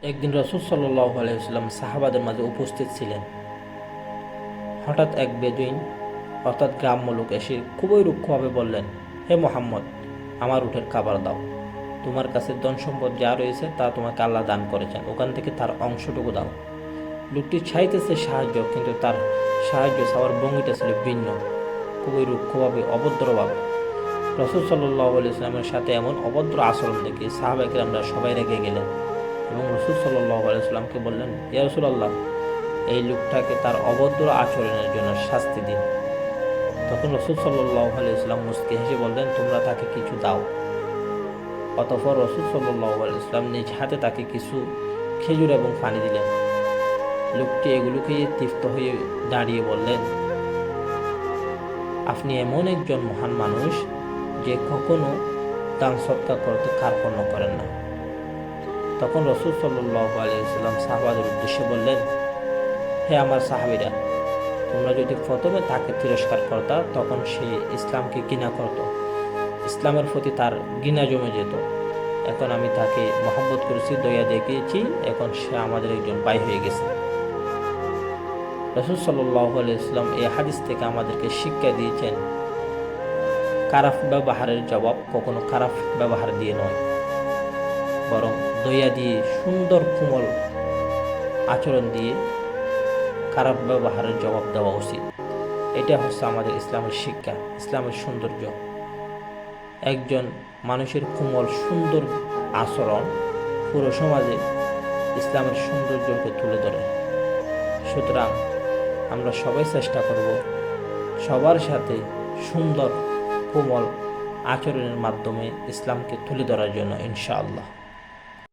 একদিন রাসূল সাল্লাল্লাহু আলাইহি ওয়াসাল্লাম সাহাবাদের মাঝে উপস্থিত ছিলেন। হঠাৎ এক বেদুইন অর্থাৎ গ্রাম্য লোক এসে খুবই রুক্ষভাবে বললেন, হে মুহাম্মদ, আমার উটের খাবার দাও। তোমার কাছে ধন সম্পদ যা রয়েছে তা তোমাকে আল্লাহ দান করেছেন, ওখান থেকে তার অংশটুকু দাও। লোকটি চাইতেছে সাহায্য, কিন্তু তার সাহায্য চাওয়ার ভঙ্গিটা ছিল ভিন্ন, খুবই রুক্ষভাবে, অভদ্রভাবে। রাসূল সাল্লাল্লাহু আলাইহি ওয়াসাল্লামের সাথে এমন অভদ্র আচরণ দেখে সাহাবায়ে কেরামরা সবাই রেগে গেলেন এবং রাসূল সাল্লাল্লাহু আলাইহি ওয়াসাল্লামকে বললেন, ইয়া রাসূলুল্লাহ, এই লোকটাকে তার অভদ্র আচরণের জন্য শাস্তি দিন। তখন রাসূল সাল্লাল্লাহু আলাইহি ওয়াসাল্লাম মুচকি হেসে বললেন, তোমরা তাকে কিছু দাও। অতঃপর রাসূল সাল্লাল্লাহু আলাইহি ওয়াসাল্লাম নিজ হাতে তাকে কিছু খেজুর এবং পানি দিলেন। লোকটি এগুলো খেয়ে তৃপ্ত হয়ে দাঁড়িয়ে বললেন, আপনি এমন একজন মহান মানুষ যে কখনো দান সৎকার করতে কার্পণ্য করেন না। তখন রাসূল সাল্লাল্লাহু আলাইহি ওয়াসাল্লাম সাহাবাদের উদ্দেশ্যে বললেন, হে আমার সাহাবীরা, তোমরা যদি প্রথমে তাকে তিরস্কার করতা তখন সে ইসলামকে ঘৃণা করত, ইসলামের প্রতি তার ঘৃণা জমে যেত। এখন আমি তাকে মহব্বত করেছি, দয়া দেখিয়েছি, এখন সে আমাদের একজন ভাই হয়ে গেছে। রাসূল সাল্লাল্লাহু আলাইহি ওয়াসাল্লাম এই হাদিস থেকে আমাদেরকে শিক্ষা দিয়েছেন, খারাপ ব্যবহারের জবাব কখনো খারাপ ব্যবহার দিয়ে নয়, বরং দয়া দিয়ে, সুন্দর কোমল আচরণ দিয়ে খারাপ ব্যবহারের জবাব দেওয়া উচিত। এটা হচ্ছে আমাদের ইসলামের শিক্ষা, ইসলামের সৌন্দর্য। একজন মানুষের কোমল সুন্দর আচরণ পুরো সমাজে ইসলামের সৌন্দর্যকে তুলে ধরে। সুতরাং আমরা সবাই চেষ্টা করব সবার সাথে সুন্দর কোমল আচরণের মাধ্যমে ইসলামকে তুলে ধরার জন্য, ইনশাআল্লাহ।